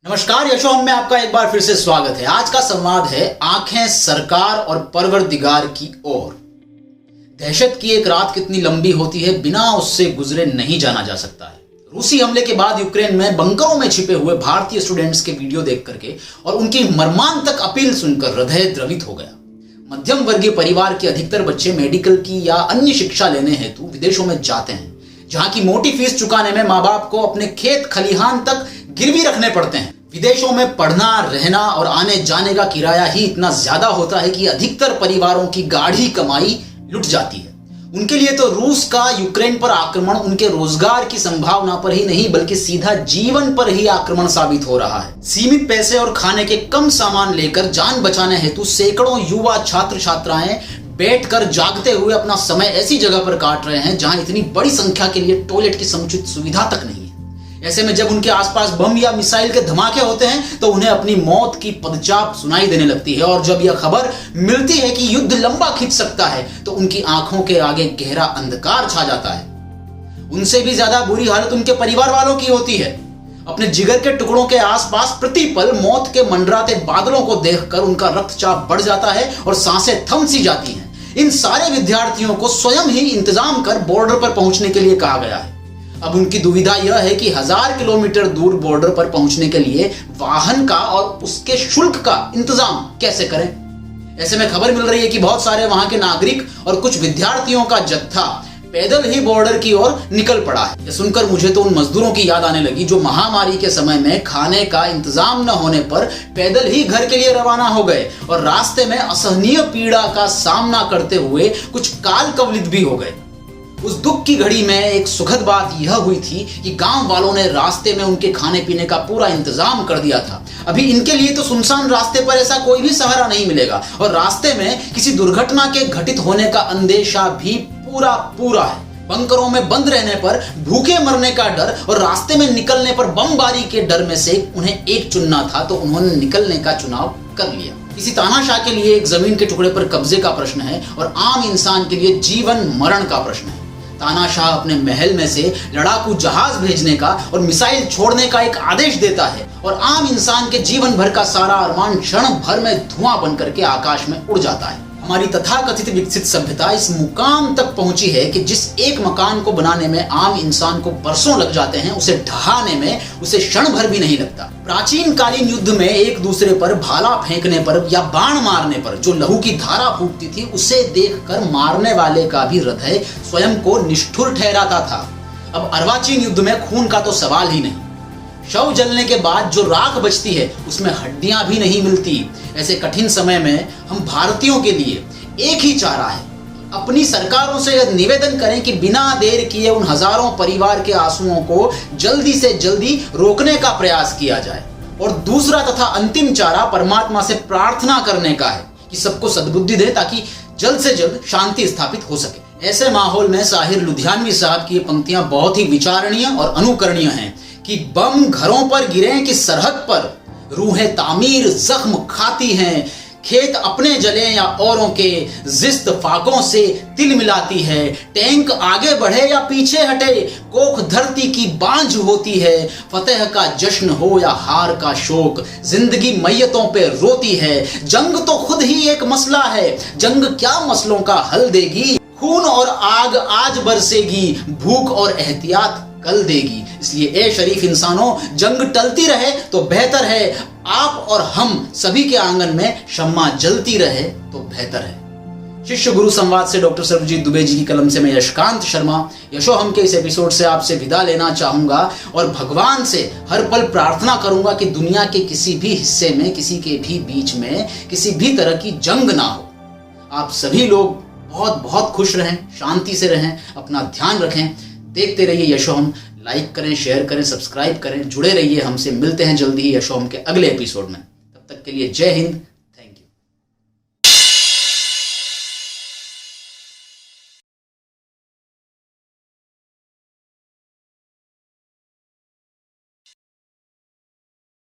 नमस्कार, यशोहम में आपका एक बार फिर से स्वागत है। आज का संवाद है आंखें सरकार और परवरदिगार की ओर। दहशत की एक रात कितनी लंबी होती है, बिना उससे गुजरे नहीं जाना जा सकता है। रूसी हमले के बाद यूक्रेन में बंकरों में छिपे हुए भारतीय स्टूडेंट्स के वीडियो देख करके और उनकी मर्मांतक अपील सुनकर हृदय द्रवित हो गया। मध्यम वर्गीय परिवार के अधिकतर बच्चे मेडिकल की या अन्य शिक्षा लेने हेतु विदेशों में जाते हैं, जहां की मोटी फीस चुकाने में माँ बाप को अपने खेत खलिहान तक गिरवी रखने पड़ते हैं। विदेशों में पढ़ना, रहना और आने जाने का किराया ही इतना ज्यादा होता है कि अधिकतर परिवारों की गाढ़ी कमाई लुट जाती है। उनके लिए तो रूस का यूक्रेन पर आक्रमण उनके रोजगार की संभावना पर ही नहीं बल्कि सीधा जीवन पर ही आक्रमण साबित हो रहा है। सीमित पैसे और खाने के कम सामान लेकर जान बचाने हेतु सैकड़ों युवा छात्र छात्राएं बैठकर जागते हुए अपना समय ऐसी जगह पर काट रहे हैं जहां इतनी बड़ी संख्या के लिए टॉयलेट की समुचित सुविधा तक नहीं है। ऐसे में जब उनके आसपास बम या मिसाइल के धमाके होते हैं तो उन्हें अपनी मौत की पदचाप सुनाई देने लगती है, और जब यह खबर मिलती है कि युद्ध लंबा खिंच सकता है तो उनकी आंखों के आगे गहरा अंधकार छा जाता है। उनसे भी ज्यादा बुरी हालत उनके परिवार वालों की होती है। अपने जिगर के टुकड़ों के आसपास प्रतिपल मौत के मंडराते बादलों को देखकर उनका रक्तचाप बढ़ जाता है और सांसें थम सी जाती हैं। इन सारे विद्यार्थियों को स्वयं ही इंतजाम कर बॉर्डर पर पहुंचने के लिए कहा गया है। अब उनकी दुविधा यह है कि 1000 किलोमीटर दूर बॉर्डर पर पहुंचने के लिए वाहन का और उसके शुल्क का इंतजाम कैसे करें। ऐसे में खबर मिल रही है कि बहुत सारे वहां के नागरिक और कुछ विद्यार्थियों का जत्था पैदल ही बॉर्डर की ओर निकल पड़ा है। यह सुनकर मुझे तो उन मजदूरों की याद आने लगी जो महामारी के समय में खाने का इंतजाम न होने पर पैदल ही घर के लिए रवाना हो गए और रास्ते में असहनीय पीड़ा का सामना करते हुए कुछ काल कवलित भी हो गए। उस दुख की घड़ी में एक सुखद बात यह हुई थी कि गांव वालों ने रास्ते में उनके खाने पीने का पूरा इंतजाम कर दिया था। अभी इनके लिए तो सुनसान रास्ते पर ऐसा कोई भी सहारा नहीं मिलेगा और रास्ते में किसी दुर्घटना के घटित होने का अंदेशा भी पूरा है। बंकरों में बंद रहने पर भूखे मरने का डर और रास्ते में निकलने पर बमबारी के डर में से उन्हें एक चुनना था, तो उन्होंने निकलने का चुनाव कर लिया। किसी तानाशाह के लिए एक जमीन के टुकड़े पर कब्जे का प्रश्न है और आम इंसान के लिए जीवन मरण का प्रश्न है। तानाशाह अपने महल में से लड़ाकू जहाज भेजने का और मिसाइल छोड़ने का एक आदेश देता है और आम इंसान के जीवन भर का सारा अरमान क्षण भर में धुआं बनकर के आकाश में उड़ जाता है। हमारी तथाकथित विकसित सभ्यता इस मुकाम तक पहुंची है कि जिस एक मकान को बनाने में आम इंसान को बरसों लग जाते हैं, उसे ढहाने में उसे क्षण भर भी नहीं लगता। प्राचीन कालीन युद्ध में एक दूसरे पर भाला फेंकने पर या बाण मारने पर जो लहू की धारा फूटती थी, उसे देखकर मारने वाले का भी हृदय स्वयं को निष्ठुर ठहराता था। अब अर्वाचीन युद्ध में खून का तो सवाल ही नहीं। शव जलने के बाद जो राख बचती है उसमें हड्डियां भी नहीं मिलती। ऐसे कठिन समय में हम भारतीयों के लिए एक ही चारा है, अपनी सरकारों से यह निवेदन करें कि बिना देर किए उन हजारों परिवार के आंसुओं को जल्दी से जल्दी रोकने का प्रयास किया जाए। और दूसरा तथा अंतिम चारा परमात्मा से प्रार्थना करने का है कि सबको सद्बुद्धि दे ताकि जल्द से जल्द शांति स्थापित हो सके। ऐसे माहौल में साहिर लुधियानवी साहब की ये पंक्तियां बहुत ही विचारणीय और अनुकरणीय हैं कि बम घरों पर गिरे कि सरहद पर रूहें तामीर जख्म खाती हैं, खेत अपने जले या औरों के जिस्त फाकों से तिल मिलाती है, टैंक आगे बढ़े या पीछे हटे कोख धरती की बांझ होती है, फतेह का जश्न हो या हार का शोक जिंदगी मैयतों पे रोती है। जंग तो खुद ही एक मसला है, जंग क्या मसलों का हल देगी, खून और आग आज बरसेगी, भूख और एहतियात कल देगी। इसलिए ए शरीफ इंसानों, जंग टलती रहे तो बेहतर है, आप और हम सभी के आंगन में शम्मा जलती रहे तो बेहतर है। शिष्य गुरु संवाद से डॉक्टर सर्वजीत दुबे जी की कलम से मैं यशकांत शर्मा यशोहम के इस एपिसोड से आपसे विदा लेना चाहूंगा और भगवान से हर पल प्रार्थना करूंगा कि दुनिया के किसी भी हिस्से में, किसी के भी बीच में किसी भी तरह की जंग ना हो। आप सभी लोग बहुत बहुत खुश रहें, शांति से रहें, अपना ध्यान रखें। देखते रहिए यशोहम, लाइक करें, शेयर करें, सब्सक्राइब करें, जुड़े रहिए हमसे। मिलते हैं जल्दी ही यशोहम के अगले एपिसोड में। तब तक के लिए जय हिंद,